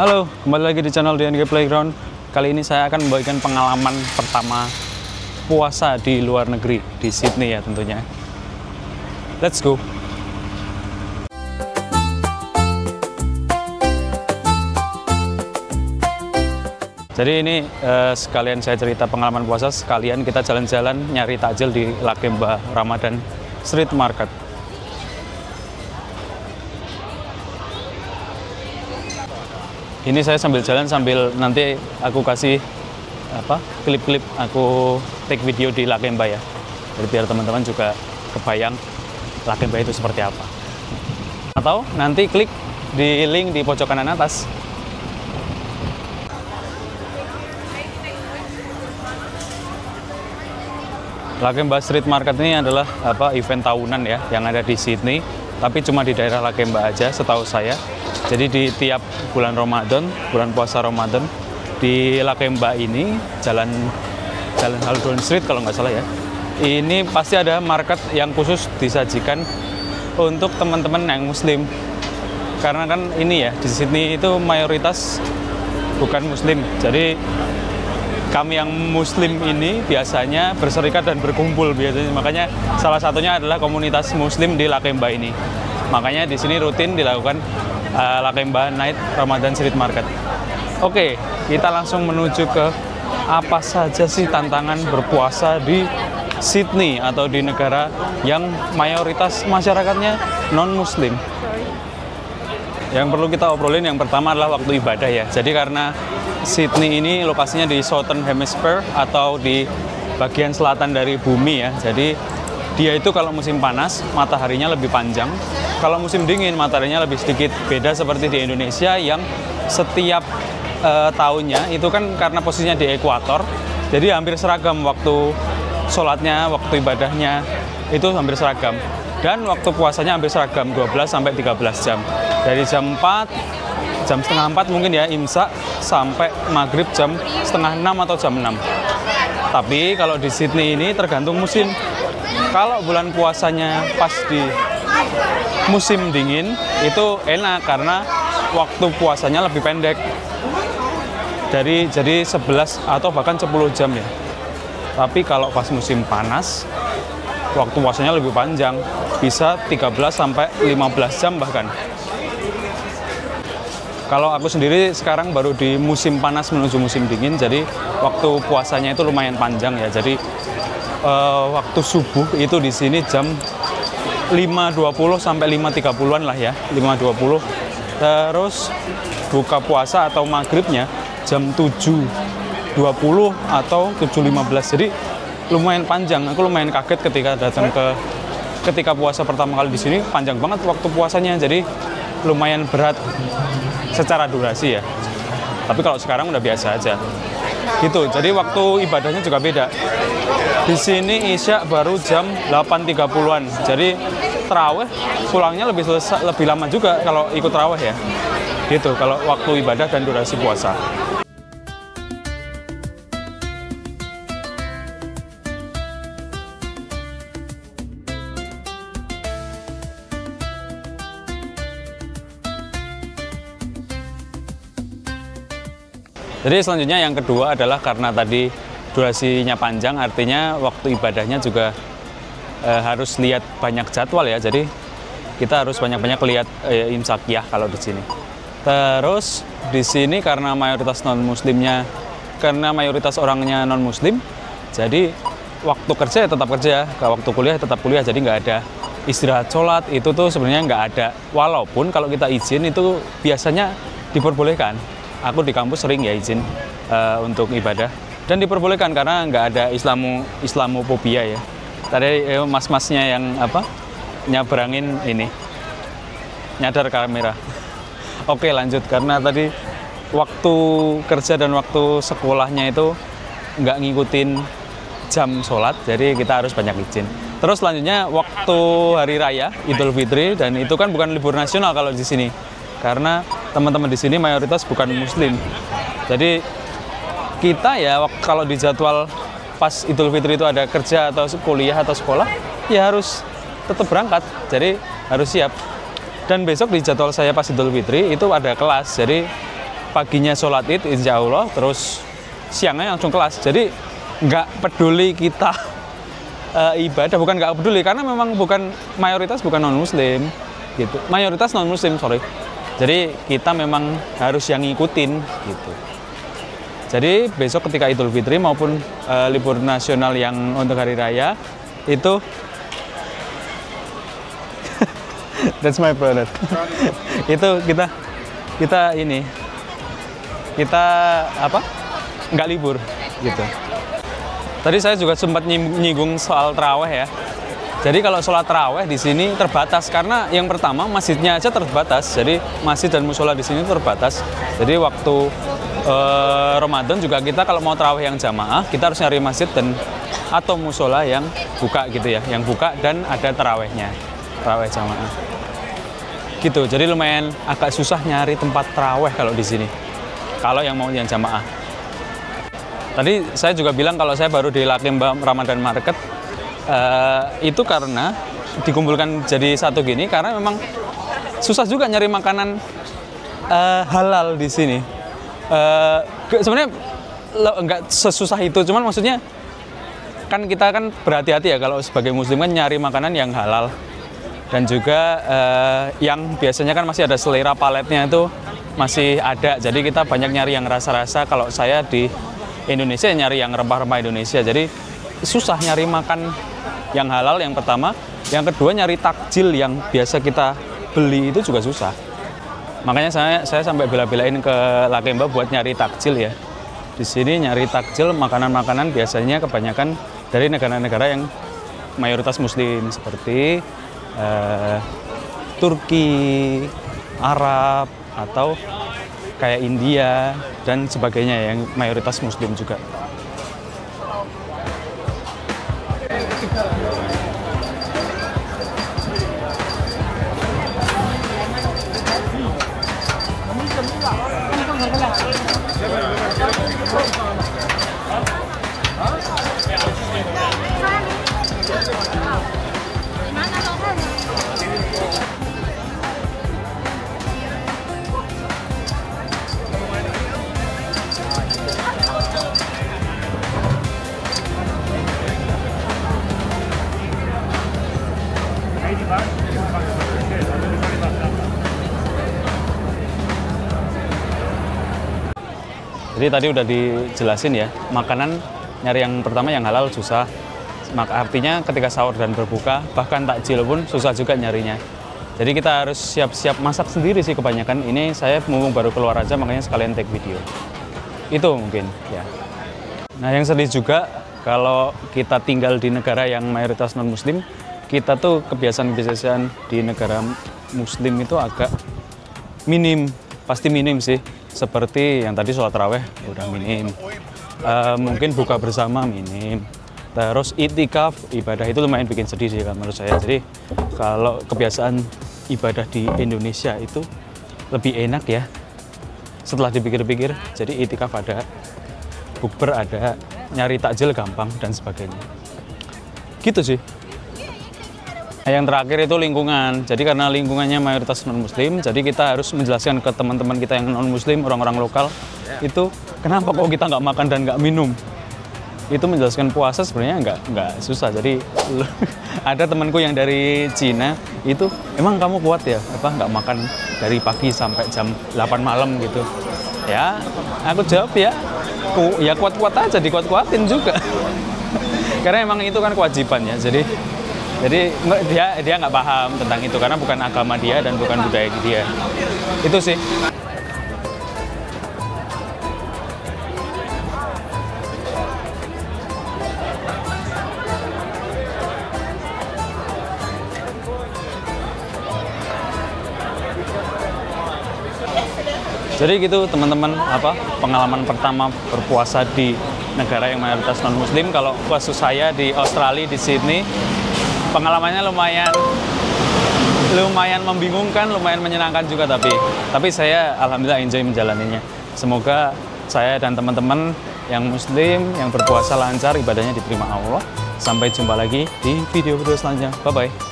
Halo, kembali lagi di channel DNG Playground. Kali ini saya akan membagikan pengalaman pertama puasa di luar negeri, di Sydney ya tentunya. Let's go! Jadi ini sekalian saya cerita pengalaman puasa, sekalian kita jalan-jalan nyari takjil di Lakemba Ramadan Street Market. Ini saya sambil jalan sambil nanti aku kasih klip-klip aku take video di Lakemba ya. Jadi biar teman-teman juga kebayang Lakemba itu seperti apa. Atau nanti klik di link di pojok kanan atas. Lakemba Street Market ini adalah event tahunan ya yang ada di Sydney, tapi cuma di daerah Lakemba aja setahu saya. Jadi di tiap bulan Ramadan, bulan puasa Ramadan, di Lakemba ini, Jalan Haldon Street kalau nggak salah ya, ini pasti ada market yang khusus disajikan untuk teman-teman yang Muslim. Karena kan ini ya, di Sydney itu mayoritas bukan Muslim. Jadi kami yang Muslim ini biasanya berserikat dan berkumpul biasanya. Makanya salah satunya adalah komunitas Muslim di Lakemba ini. Makanya di sini rutin dilakukan Lakemba Night Ramadan Street Market. Oke, kita langsung menuju ke apa saja sih tantangan berpuasa di Sydney atau di negara yang mayoritas masyarakatnya non-Muslim. Yang perlu kita obrolin yang pertama adalah waktu ibadah ya. Jadi karena Sydney ini lokasinya di Southern Hemisphere atau di bagian selatan dari bumi ya. Jadi dia itu kalau musim panas mataharinya lebih panjang. Kalau musim dingin mataharinya lebih sedikit. Beda seperti di Indonesia yang setiap tahunnya itu kan karena posisinya di ekuator. Jadi hampir seragam waktu sholatnya, waktu ibadahnya itu hampir seragam. Dan waktu puasanya hampir seragam 12-13 jam. Dari jam 4, jam setengah 4 mungkin ya imsak sampai maghrib jam setengah 6 atau jam 6. Tapi kalau di Sydney ini tergantung musim. Kalau bulan puasanya pas di musim dingin itu enak karena waktu puasanya lebih pendek. Jadi 11 atau bahkan 10 jam ya. Tapi kalau pas musim panas waktu puasanya lebih panjang, bisa 13 sampai 15 jam bahkan. Kalau aku sendiri sekarang baru di musim panas menuju musim dingin, jadi waktu puasanya itu lumayan panjang ya. Jadi waktu subuh itu di sini jam 5.20 sampai 5.30-an lah ya, 5.20. Terus buka puasa atau maghribnya jam 7.20 atau 7.15. Jadi lumayan panjang. Aku lumayan kaget ketika datang ketika puasa pertama kali di sini, panjang banget waktu puasanya. Jadi lumayan berat secara durasi ya. Tapi kalau sekarang udah biasa aja. Gitu. Jadi waktu ibadahnya juga beda. Di sini Isya baru jam 8.30-an. Jadi tarawih pulangnya lebih lama juga kalau ikut tarawih ya. Gitu kalau waktu ibadah dan durasi puasa. Jadi selanjutnya yang kedua adalah karena tadi durasinya panjang, artinya waktu ibadahnya juga harus lihat banyak jadwal ya. Jadi kita harus banyak-banyak lihat imsakiyah kalau di sini. Terus di sini karena mayoritas non-muslimnya, karena mayoritas orangnya non-muslim, jadi waktu kerja ya tetap kerja, waktu kuliah tetap kuliah. Jadi nggak ada istirahat sholat, itu tuh sebenarnya nggak ada. Walaupun kalau kita izin itu biasanya diperbolehkan. Aku di kampus sering ya izin untuk ibadah dan diperbolehkan karena nggak ada Islamofobia ya. Tadi mas-masnya yang nyabrangin ini nyadar kamera. Oke lanjut, karena tadi waktu kerja dan waktu sekolahnya itu nggak ngikutin jam sholat, jadi kita harus banyak izin. Terus selanjutnya waktu hari raya Idul Fitri, dan itu kan bukan libur nasional kalau di sini. Karena teman-teman di sini mayoritas bukan Muslim. Jadi kita ya kalau di jadwal pas Idul Fitri itu ada kerja atau kuliah atau sekolah, ya harus tetap berangkat. Jadi harus siap. Dan besok di jadwal saya pas Idul Fitri itu ada kelas. Jadi paginya sholat id insya Allah, terus siangnya langsung kelas. Jadi nggak peduli kita ibadah, bukan nggak peduli, karena memang bukan mayoritas bukan non muslim gitu, mayoritas non muslim sorry. Jadi kita memang harus yang ngikutin gitu. Jadi besok ketika Idul Fitri maupun libur nasional yang untuk hari raya itu that's my brother. Itu kita apa? Nggak libur gitu. Tadi saya juga sempat nyinggung soal taraweh ya. Jadi kalau sholat taraweh di sini terbatas karena yang pertama masjidnya aja terbatas. Jadi masjid dan musola di sini terbatas. Jadi waktu Ramadan juga kita kalau mau taraweh yang jamaah kita harus nyari masjid dan atau musola yang buka gitu ya, yang buka dan ada tarawehnya, taraweh jamaah. Gitu. Jadi lumayan agak susah nyari tempat taraweh kalau di sini. Kalau yang mau yang jamaah. Tadi saya juga bilang kalau saya baru di Lakemba Ramadan Market itu karena dikumpulkan jadi satu gini karena memang susah juga nyari makanan halal di sini. Sebenarnya nggak sesusah itu, cuman maksudnya kan kita kan berhati-hati ya kalau sebagai muslim kan nyari makanan yang halal dan juga yang biasanya kan masih ada selera paletnya itu masih ada. Jadi kita banyak nyari yang rasa-rasa. Kalau saya di Indonesia nyari yang rempah-rempah Indonesia. Jadi susah nyari makan yang halal yang pertama, yang kedua nyari takjil yang biasa kita beli itu juga susah. Makanya saya sampai bela-belain ke Lakemba buat nyari takjil ya. Di sini nyari takjil makanan-makanan biasanya kebanyakan dari negara-negara yang mayoritas muslim seperti Turki, Arab atau kayak India dan sebagainya yang mayoritas muslim juga. Jadi tadi udah dijelasin ya, makanan nyari yang pertama yang halal susah. Maka artinya ketika sahur dan berbuka, bahkan takjil pun susah juga nyarinya. Jadi kita harus siap-siap masak sendiri sih kebanyakan. Ini saya mumpung baru keluar aja, makanya sekalian take video. Itu mungkin ya. Nah yang sedih juga, kalau kita tinggal di negara yang mayoritas non-muslim, kita tuh kebiasaan-kebiasaan di negara muslim itu agak minim. Pasti minim sih. Seperti yang tadi sholat taraweh udah minim, mungkin buka bersama minim, terus itikaf ibadah itu lumayan bikin sedih sih kan menurut saya. Jadi kalau kebiasaan ibadah di Indonesia itu lebih enak ya setelah dipikir-pikir. Jadi itikaf ada, bukber ada, nyari takjil gampang dan sebagainya gitu sih. Yang terakhir itu lingkungan. Jadi karena lingkungannya mayoritas non-muslim, jadi kita harus menjelaskan ke teman-teman kita yang non-muslim, orang-orang lokal, itu kenapa kok kita nggak makan dan nggak minum. Itu menjelaskan puasa sebenarnya nggak susah. Jadi ada temanku yang dari Cina, itu emang kamu kuat ya? Apa nggak makan dari pagi sampai jam 8 malam gitu? Ya, aku jawab ya kuat-kuat aja, dikuat-kuatin juga. Karena emang itu kan kewajiban ya. Jadi dia nggak paham tentang itu karena bukan agama dia dan bukan budaya dia. Itu sih. Jadi gitu teman-teman, pengalaman pertama berpuasa di negara yang mayoritas non-muslim. Kalau khusus saya di Australia, di Sydney, pengalamannya lumayan membingungkan, lumayan menyenangkan juga, tapi saya alhamdulillah enjoy menjalaninya. Semoga saya dan teman-teman yang muslim yang berpuasa lancar, ibadahnya diterima Allah. Sampai jumpa lagi di video-video selanjutnya. Bye bye.